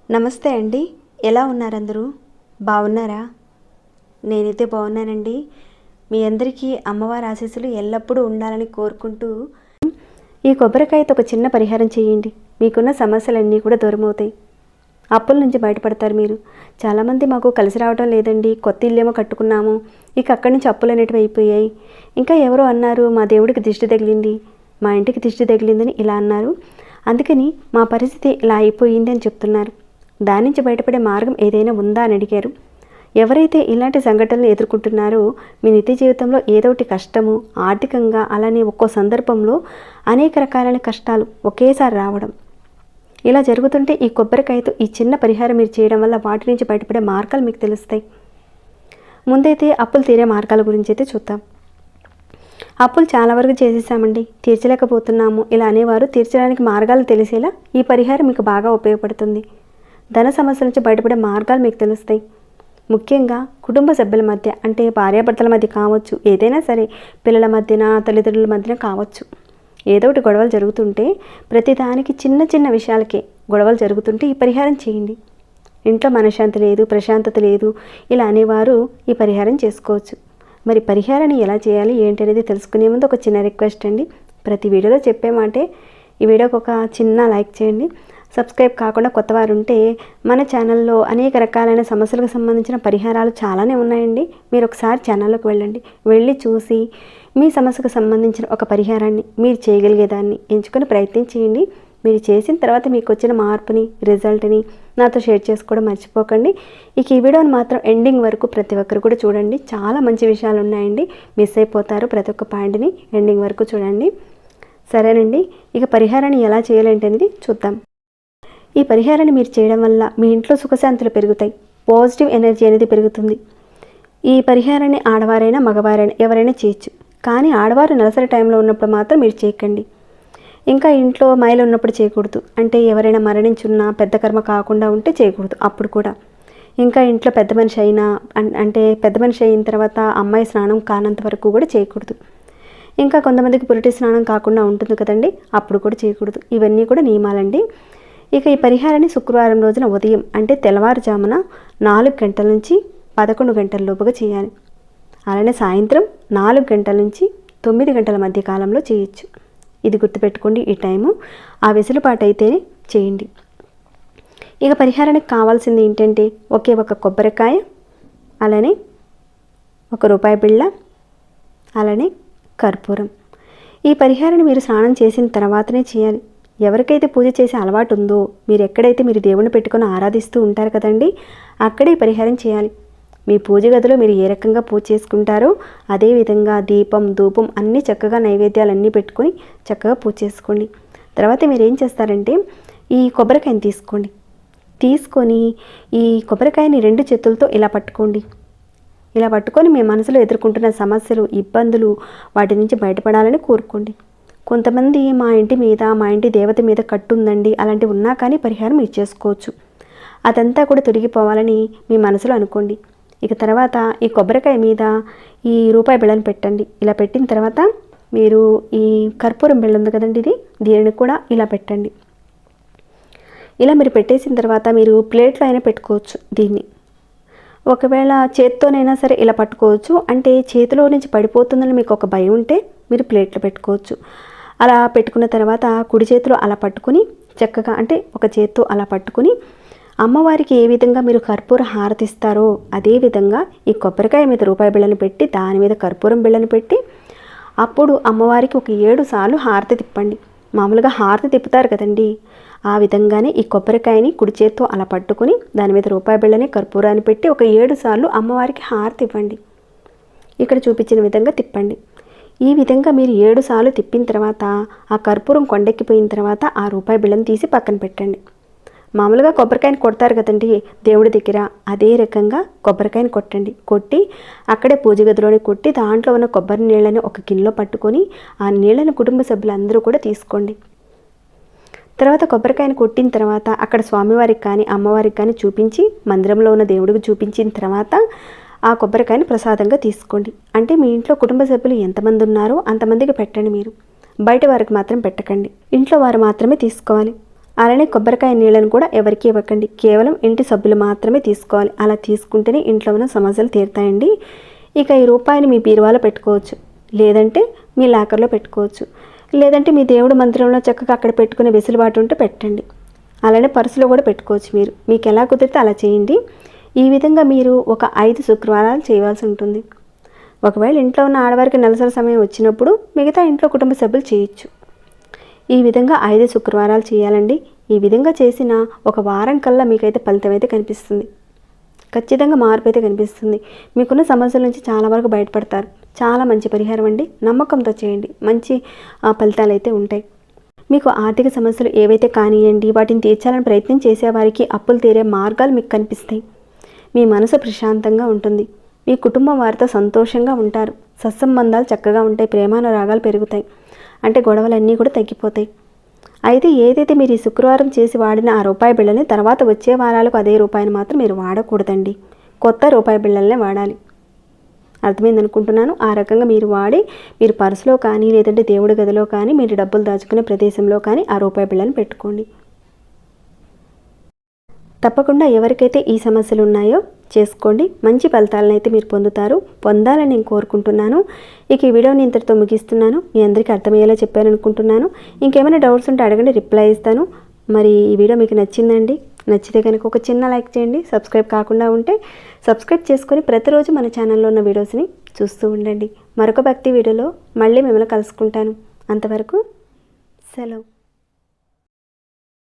నమస్తే అండి, ఎలా ఉన్నారు అందరూ? బాగున్నారా? నేనైతే బాగున్నానండి. మీ అందరికీ అమ్మవారి ఆశీస్సులు ఎల్లప్పుడూ ఉండాలని కోరుకుంటూ ఈ కొబ్బరికాయతో ఒక చిన్న పరిహారం చేయండి. మీకున్న సమస్యలన్నీ కూడా దూరమవుతాయి. అప్పుల నుంచి బయటపడతారు మీరు. చాలామంది మాకు కలిసి రావడం లేదండి, కొత్త ఇల్లేమో కట్టుకున్నాము, ఇక అక్కడి నుంచి అప్పులు అనేటివి అయిపోయాయి. ఇంకా ఎవరో అన్నారు మా దేవుడికి దిష్టి తగిలింది, మా ఇంటికి దిష్టి తగిలిందని ఇలా అన్నారు. అందుకని మా పరిస్థితి ఇలా అయిపోయింది అని చెప్తున్నారు. దాని నుంచి బయటపడే మార్గం ఏదైనా ఉందా అని అడిగారు. ఎవరైతే ఇలాంటి సంఘటనలు ఎదుర్కొంటున్నారో మీ నిత్య జీవితంలో ఏదో ఒకటి కష్టము, ఆర్థికంగా, అలానే ఒక్కో సందర్భంలో అనేక రకాలైన కష్టాలు ఒకేసారి రావడం ఇలా జరుగుతుంటే ఈ కొబ్బరికాయతో ఈ చిన్న పరిహారం మీరు చేయడం వల్ల వాటి నుంచి బయటపడే మార్గాలు మీకు తెలుస్తాయి. ముందైతే అప్పులు తీరే మార్గాల గురించి అయితే చూద్దాం. అప్పులు చాలా వరకు చేసేసామండి, తీర్చలేకపోతున్నాము ఇలా అనేవారు తీర్చడానికి మార్గాలు తెలిసేలా ఈ పరిహారం మీకు బాగా ఉపయోగపడుతుంది. ధన సమస్యల నుంచి బయటపడే మార్గాలు మీకు తెలుస్తాయి. ముఖ్యంగా కుటుంబ సభ్యుల మధ్య, అంటే భార్యాభర్తల మధ్య కావచ్చు, ఏదైనా సరే పిల్లల మధ్యన, తల్లిదండ్రుల మధ్యన కావచ్చు, ఏదో ఒకటి గొడవలు జరుగుతుంటే ప్రతిదానికి చిన్న చిన్న విషయాలకే గొడవలు జరుగుతుంటే ఈ పరిహారం చేయండి. ఇంట్లో మనశ్శాంతి లేదు, ప్రశాంతత లేదు ఇలా అనేవారు ఈ పరిహారం చేసుకోవచ్చు. మరి పరిహారాన్ని ఎలా చేయాలి ఏంటి అనేది తెలుసుకునే ముందు ఒక చిన్న రిక్వెస్ట్ అండి. ప్రతి వీడియోలో చెప్పే మాటే ఈ వీడియోకి ఒక చిన్న లైక్ చేయండి. సబ్స్క్రైబ్ కాకుండా కొత్తవారు ఉంటే మన ఛానల్లో అనేక రకాలైన సమస్యలకు సంబంధించిన పరిహారాలు చాలానే ఉన్నాయండి. మీరు ఒకసారి ఛానల్లోకి వెళ్ళి చూసి మీ సమస్యకు సంబంధించిన ఒక పరిహారాన్ని మీరు చేయగలిగేదాన్ని ఎంచుకొని ప్రయత్నం చేయండి. మీరు చేసిన తర్వాత మీకు వచ్చిన మార్పుని, రిజల్ట్ని నాతో షేర్ చేసుకోవడం మర్చిపోకండి. ఇక ఈ వీడియోని మాత్రం ఎండింగ్ వరకు ప్రతి ఒక్కరు కూడా చూడండి. చాలా మంచి విషయాలు ఉన్నాయండి, మిస్ అయిపోతారు. ప్రతి ఒక్క పాయింట్ని ఎండింగ్ వరకు చూడండి. సరేనండి, ఇక పరిహారాన్ని ఎలా చేయాలంటే చూద్దాం. ఈ పరిహారాన్ని మీరు చేయడం వల్ల మీ ఇంట్లో సుఖశాంతులు పెరుగుతాయి, పాజిటివ్ ఎనర్జీ అనేది పెరుగుతుంది. ఈ పరిహారాన్ని ఆడవారైనా మగవారైనా ఎవరైనా చేయొచ్చు, కానీ ఆడవారు నెలసరి టైంలో ఉన్నప్పుడు మాత్రం మీరు చేయకండి. ఇంకా ఇంట్లో మహిళ ఉన్నప్పుడు చేయకూడదు, అంటే ఎవరైనా మరణించున్నా పెద్ద కర్మ కాకుండా ఉంటే చేయకూడదు అప్పుడు కూడా. ఇంకా ఇంట్లో పెద్ద మనిషి అయినా, అంటే పెద్ద మనిషి అయిన తర్వాత అమ్మాయి స్నానం కానంత వరకు కూడా చేయకూడదు. ఇంకా కొంతమందికి పురిటి స్నానం కాకుండా ఉంటుంది కదండి, అప్పుడు కూడా చేయకూడదు. ఇవన్నీ కూడా నియమాలండి. ఇక ఈ పరిహారాన్ని శుక్రవారం రోజున ఉదయం, అంటే తెల్లవారుజామున 4 గంటల నుంచి 11 గంటల లోపుగా చేయాలి. అలానే సాయంత్రం 4 గంటల నుంచి 9 గంటల మధ్య కాలంలో చేయొచ్చు. ఇది గుర్తుపెట్టుకోండి, ఈ టైము. ఆ వెసులుబాటు అయితేనే చేయండి. ఇక పరిహారానికి కావాల్సింది ఏంటంటే ఒకే ఒక కొబ్బరికాయ, అలానే ₹1 బిళ్ళ, అలానే కర్పూరం. ఈ పరిహారాన్ని మీరు స్నానం చేసిన తర్వాతనే చేయాలి. ఎవరికైతే పూజ చేసే అలవాటు ఉందో, మీరు ఎక్కడైతే మీరు దేవుని పెట్టుకొని ఆరాధిస్తూ ఉంటారు కదండి, అక్కడే ఈ పరిహారం చేయాలి. మీ పూజ గదిలో మీరు ఏ రకంగా పూజ చేసుకుంటారో అదేవిధంగా దీపం, ధూపం అన్నీ చక్కగా నైవేద్యాలన్నీ పెట్టుకొని చక్కగా పూజ చేసుకోండి. తర్వాత మీరు ఏం చేస్తారంటే ఈ కొబ్బరికాయని తీసుకొని ఈ కొబ్బరికాయని 2 చేతులతో ఇలా పట్టుకోండి. ఇలా పట్టుకొని మీ మనసులో ఎదుర్కొంటున్న సమస్యలు, ఇబ్బందులు వాటి నుంచి బయటపడాలని కోరుకోండి. కొంతమంది మా ఇంటి మీద, మా ఇంటి దేవత మీద కట్టుందండి, అలాంటివి ఉన్నా కానీ పరిహారం మీరు చేసుకోవచ్చు. అదంతా కూడా తొలగిపోవాలని మీ మనసులో అనుకోండి. ఇక తర్వాత ఈ కొబ్బరికాయ మీద ఈ ₹1 బిళ్ళను పెట్టండి. ఇలా పెట్టిన తర్వాత మీరు ఈ కర్పూరం బిళ్ళ ఉంది కదండి, దీనిని కూడా ఇలా పెట్టండి. ఇలా మీరు పెట్టేసిన తర్వాత మీరు ప్లేట్లో అయినా పెట్టుకోవచ్చు. దీన్ని ఒకవేళ చేత్తోనైనా సరే ఇలా పట్టుకోవచ్చు. అంటే చేతిలో నుంచి పడిపోతుందని మీకు ఒక భయం ఉంటే మీరు ప్లేట్లో పెట్టుకోవచ్చు. అలా పెట్టుకున్న తర్వాత కుడి చేతిలో అలా పట్టుకుని చక్కగా, అంటే ఒక చేత్తో అలా పట్టుకుని అమ్మవారికి ఏ విధంగా మీరు కర్పూర హారతిస్తారో అదే విధంగా ఈ కొబ్బరికాయ మీద ₹1 బిళ్ళను పెట్టి దాని మీద కర్పూరం బిళ్ళను పెట్టి అప్పుడు అమ్మవారికి ఒక 7 సార్లు హారతి తిప్పండి. మామూలుగా హారతి తిప్పుతారు కదండి, ఆ విధంగానే ఈ కొబ్బరికాయని కుడి చేత్తో అలా పట్టుకుని దాని మీద ₹1 బిళ్ళని, కర్పూరాన్ని పెట్టి ఒక 7 సార్లు అమ్మవారికి హారతి ఇవ్వండి. ఇక్కడ చూపించిన విధంగా తిప్పండి. ఈ విధంగా మీరు 7 సార్లు తిప్పిన తర్వాత ఆ కర్పూరం కొండెక్కిపోయిన తర్వాత ఆ ₹1 బిళ్ళను తీసి పక్కన పెట్టండి. మామూలుగా కొబ్బరికాయని కొడతారు కదండి దేవుడి దగ్గర, అదే రకంగా కొబ్బరికాయని కొట్టి అక్కడే పూజ గదిలోనే కొట్టి దాంట్లో ఉన్న కొబ్బరి నీళ్ళని ఒక గిన్నెలో పట్టుకొని ఆ నీళ్ళని కుటుంబ సభ్యులందరూ కూడా తీసుకోండి. తర్వాత కొబ్బరికాయని కొట్టిన తర్వాత అక్కడ స్వామివారికి కానీ అమ్మవారికి కానీ చూపించి, మందిరంలో ఉన్న దేవుడికి చూపించిన తర్వాత ఆ కొబ్బరికాయని ప్రసాదంగా తీసుకోండి. అంటే మీ ఇంట్లో కుటుంబ సభ్యులు ఎంతమంది ఉన్నారో అంతమందికి పెట్టండి. మీరు బయట వారికి మాత్రం పెట్టకండి, ఇంట్లో వారు మాత్రమే తీసుకోవాలి. అలానే కొబ్బరికాయ నీళ్ళను కూడా ఎవరికి ఇవ్వకండి, కేవలం ఇంటి సభ్యులు మాత్రమే తీసుకోవాలి. అలా తీసుకుంటేనే ఇంట్లో ఉన్న సమస్యలు తీరుతాయండి. ఇక ఈ రూపాయిని మీ బీరువాలో పెట్టుకోవచ్చు, లేదంటే మీ లాకర్లో పెట్టుకోవచ్చు, లేదంటే మీ దేవుడు మందిరంలో చక్కగా అక్కడ పెట్టుకునే వెసులుబాటు ఉంటే పెట్టండి. అలానే పర్సులో కూడా పెట్టుకోవచ్చు. మీకు ఎలా కుదిరితే అలా చేయండి. ఈ విధంగా మీరు ఒక 5 శుక్రవారాలు చేయవలసి ఉంటుంది. ఒకవేళ ఇంట్లో ఉన్న ఆడవారికి నెలసరి సమయం వచ్చినప్పుడు మిగతా ఇంట్లో కుటుంబ సభ్యులు చేయొచ్చు. ఈ విధంగా 5 శుక్రవారాలు చేయాలండి. ఈ విధంగా చేసిన ఒక వారం కల్లా మీకైతే ఫలితం అయితే కనిపిస్తుంది. ఖచ్చితంగా మార్పు అయితే కనిపిస్తుంది. మీకున్న సమస్యల నుంచి చాలా వరకు బయటపడతారు. చాలా మంచి పరిహారం అండి. నమ్మకంతో చేయండి, మంచి ఫలితాలు అయితే ఉంటాయి. మీకు ఆర్థిక సమస్యలు ఏవైతే కానివ్వండి, వాటిని తీర్చాలని ప్రయత్నం చేసేవారికి అప్పులు తీరే మార్గాలు మీకు కనిపిస్తాయి. మీ మనసు ప్రశాంతంగా ఉంటుంది. మీ కుటుంబం వారితో సంతోషంగా ఉంటారు. సత్సంబంధాలు చక్కగా ఉంటాయి. ప్రేమానురాగాలు పెరుగుతాయి. అంటే గొడవలన్నీ కూడా తగ్గిపోతాయి. అయితే ఏదైతే మీరు ఈ శుక్రవారం చేసి వాడిన ఆ రూపాయి బిళ్ళని తర్వాత వచ్చే వారాలకు అదే రూపాయిని మాత్రం మీరు వాడకూడదండి. కొత్త రూపాయి బిళ్ళలనే వాడాలి. అర్థమైంది అనుకుంటున్నాను. ఆ రకంగా మీరు వాడి మీరు పర్సులో కానీ లేదంటే దేవుడి గదిలో కానీ మీరు డబ్బులు దాచుకునే ప్రదేశంలో కానీ ఆ రూపాయి బిళ్ళని పెట్టుకోండి. తప్పకుండా ఎవరికైతే ఈ సమస్యలు ఉన్నాయో చేసుకోండి. మంచి ఫలితాలను అయితే మీరు పొందాలని నేను కోరుకుంటున్నాను. ఇక ఈ వీడియోని ఇంతటితో ముగిస్తున్నాను. మీ అందరికీ అర్థమయ్యేలా చెప్పాను అనుకుంటున్నాను. ఇంకేమైనా డౌట్స్ ఉంటే అడగండి, రిప్లై ఇస్తాను. మరి ఈ వీడియో మీకు నచ్చిందండి? నచ్చితే కనుక ఒక చిన్న లైక్ చేయండి. సబ్స్క్రైబ్ కాకుండా ఉంటే సబ్స్క్రైబ్ చేసుకొని ప్రతిరోజు మన ఛానల్లో ఉన్న వీడియోస్ని చూస్తూ ఉండండి. మరొక భక్తి వీడియోలో మళ్ళీ మిమ్మల్ని కలుసుకుంటాను. అంతవరకు సెలవు.